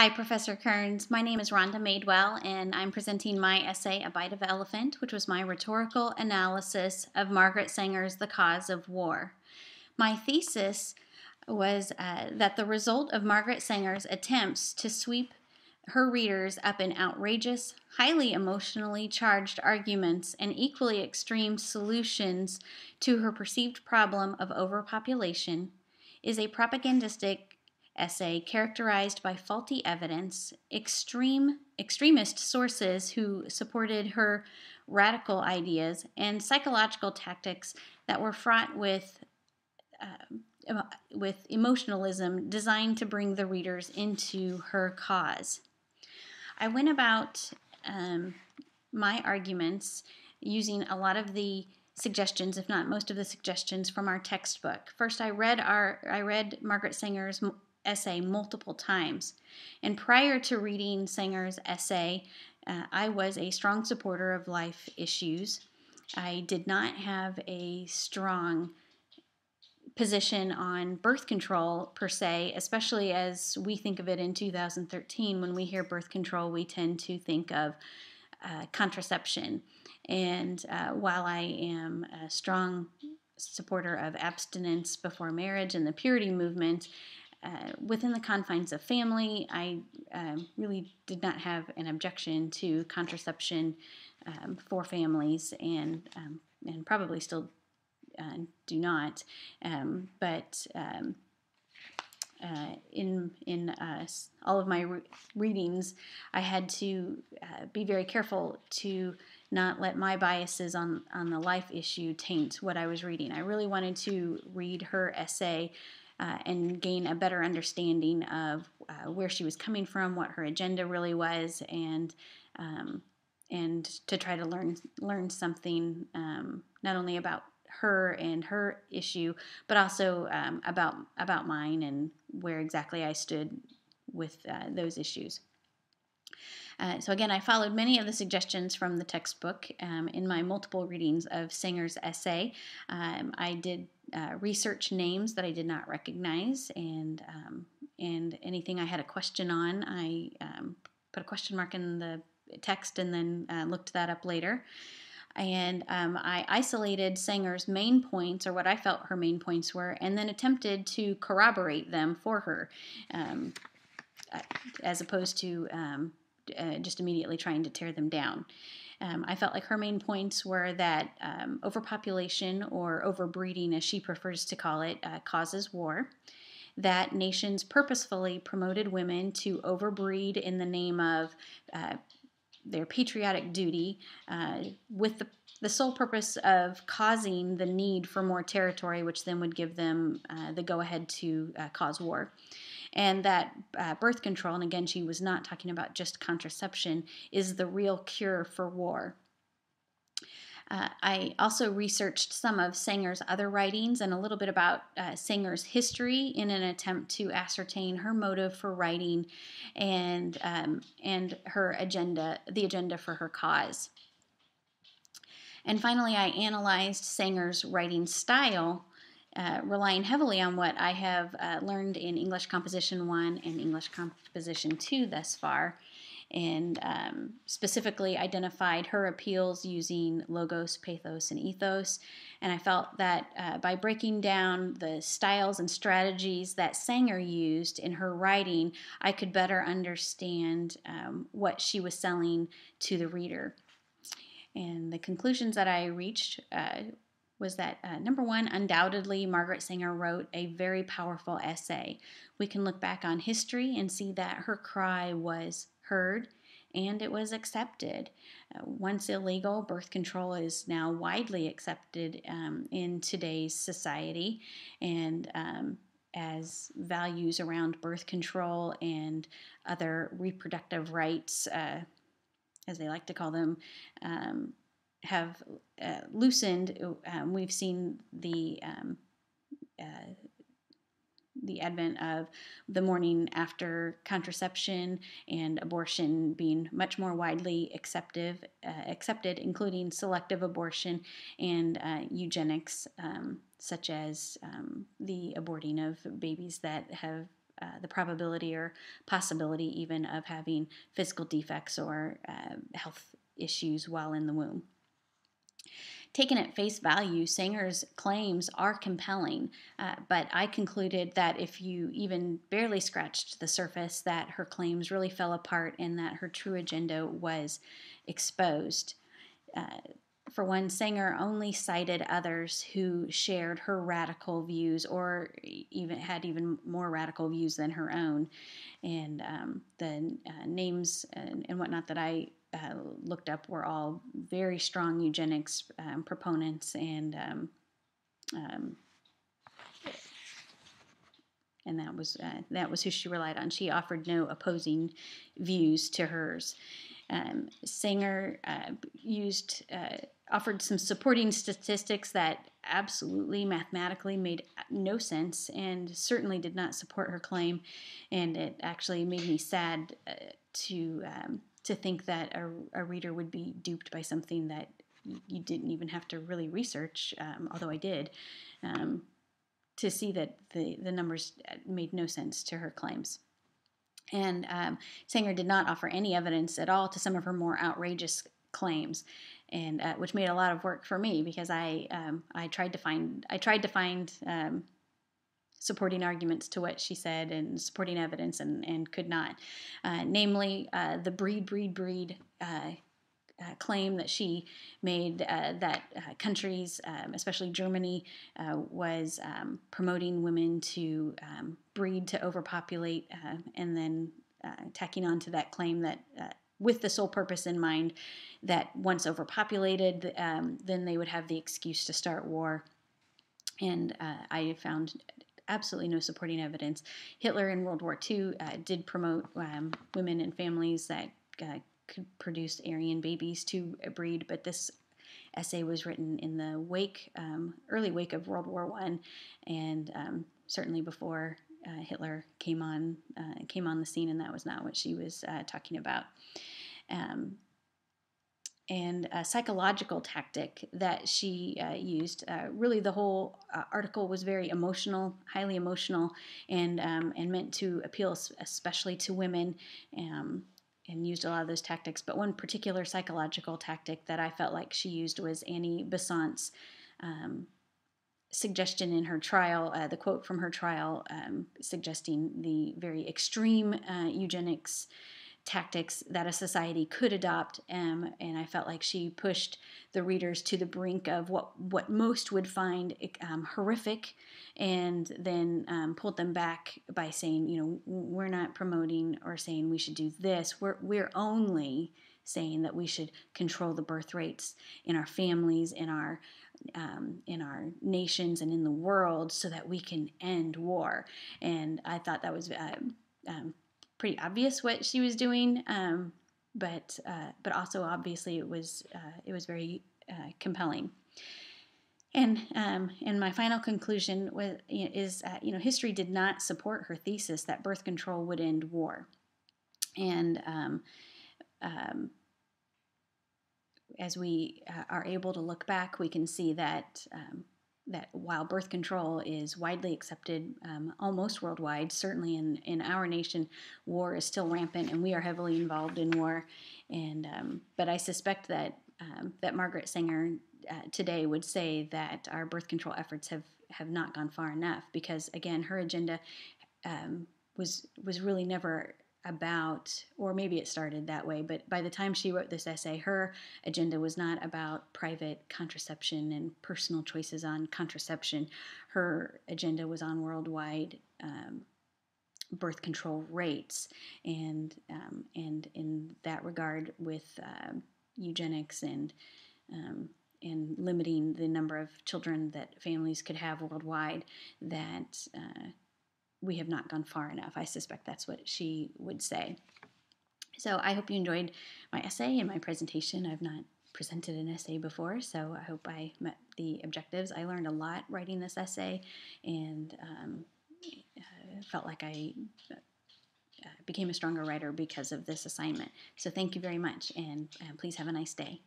Hi, Professor Kearns. My name is Rhonda Maydwell, and I'm presenting my essay, A Bite of Elephant, which was my rhetorical analysis of Margaret Sanger's The Cause of War. My thesis was that the result of Margaret Sanger's attempts to sweep her readers up in outrageous, highly emotionally charged arguments and equally extreme solutions to her perceived problem of overpopulation is a propagandistic essay characterized by faulty evidence, extremist sources who supported her radical ideas, and psychological tactics that were fraught with emotionalism designed to bring the readers into her cause. I went about my arguments using a lot of the suggestions, if not most of the suggestions, from our textbook. First, I read Margaret Sanger's essay multiple times, and prior to reading Sanger's essay, I was a strong supporter of life issues. I did not have a strong position on birth control per se, especially as we think of it in 2013. When we hear birth control, we tend to think of contraception. And while I am a strong supporter of abstinence before marriage and the purity movement, within the confines of family, I really did not have an objection to contraception for families, and probably still do not. But in all of my readings, I had to be very careful to not let my biases on the life issue taint what I was reading. I really wanted to read her essay and gain a better understanding of where she was coming from, what her agenda really was, and to try to learn something not only about her and her issue, but also about mine and where exactly I stood with those issues. So again, I followed many of the suggestions from the textbook in my multiple readings of Sanger's essay. I did research names that I did not recognize, and anything I had a question on, I put a question mark in the text and then looked that up later. And I isolated Sanger's main points, or what I felt her main points were, and then attempted to corroborate them for her, as opposed to just immediately trying to tear them down. I felt like her main points were that overpopulation, or overbreeding as she prefers to call it, causes war, that nations purposefully promoted women to overbreed in the name of their patriotic duty, with the sole purpose of causing the need for more territory, which then would give them the go-ahead to cause war. And that birth control, and again, she was not talking about just contraception, is the real cure for war. I also researched some of Sanger's other writings and a little bit about Sanger's history in an attempt to ascertain her motive for writing and her agenda, the agenda for her cause. And finally, I analyzed Sanger's writing style, relying heavily on what I have learned in English Composition 1 and English Composition 2 thus far, and specifically identified her appeals using logos, pathos, and ethos. And I felt that by breaking down the styles and strategies that Sanger used in her writing, I could better understand what she was selling to the reader. And the conclusions that I reached was that, number one, undoubtedly Margaret Sanger wrote a very powerful essay. We can look back on history and see that her cry was heard and it was accepted. Once illegal, birth control is now widely accepted in today's society, and as values around birth control and other reproductive rights, as they like to call them, have loosened. We've seen the advent of the morning after contraception and abortion being much more widely accepted, including selective abortion and eugenics, such as the aborting of babies that have the probability or possibility even of having physical defects or health issues while in the womb. Taken at face value, Sanger's claims are compelling, but I concluded that if you even barely scratched the surface, that her claims really fell apart and that her true agenda was exposed. For one, Sanger only cited others who shared her radical views or even had even more radical views than her own. And the names and whatnot that I looked up were all very strong eugenics proponents, and that was who she relied on. She offered no opposing views to hers. Sanger offered some supporting statistics that absolutely mathematically made no sense and certainly did not support her claim, and it actually made me sad to think that a reader would be duped by something that you didn't even have to really research, although I did, to see that the numbers made no sense to her claims. And Sanger did not offer any evidence at all to some of her more outrageous claims, and which made a lot of work for me because I tried to find supporting arguments to what she said and supporting evidence and could not. Namely, the breed claim that she made that countries, especially Germany, was promoting women to breed to overpopulate, and then tacking on to that claim that with the sole purpose in mind that once overpopulated, then they would have the excuse to start war. And I found absolutely no supporting evidence. Hitler in World War II did promote women and families that could produce Aryan babies to breed, but this essay was written in the early wake of World War I, and certainly before Hitler came on the scene, and that was not what she was talking about. And a psychological tactic that she used. Really, the whole article was very emotional, highly emotional, and meant to appeal especially to women, and used a lot of those tactics. But one particular psychological tactic that I felt like she used was Annie Besant's suggestion in her trial, the quote from her trial suggesting the very extreme eugenics tactics that a society could adopt, and I felt like she pushed the readers to the brink of what most would find horrific, and then pulled them back by saying, we're not promoting or saying we should do this. We're only saying that we should control the birth rates in our families, in our nations, and in the world, so that we can end war. And I thought that was pretty obvious what she was doing, but also obviously it was very compelling. And my final conclusion is history did not support her thesis that birth control would end war, and as we are able to look back, we can see that while birth control is widely accepted almost worldwide, certainly in our nation, war is still rampant, and we are heavily involved in war. And but I suspect that Margaret Sanger today would say that our birth control efforts have not gone far enough, because again, her agenda was really never about, or maybe it started that way, but by the time she wrote this essay, her agenda was not about private contraception and personal choices on contraception. Her agenda was on worldwide birth control rates, and in that regard, with eugenics and limiting the number of children that families could have worldwide, that we have not gone far enough. I suspect that's what she would say. So I hope you enjoyed my essay and my presentation. I've not presented an essay before, so I hope I met the objectives. I learned a lot writing this essay, and felt like I became a stronger writer because of this assignment. So thank you very much, and please have a nice day.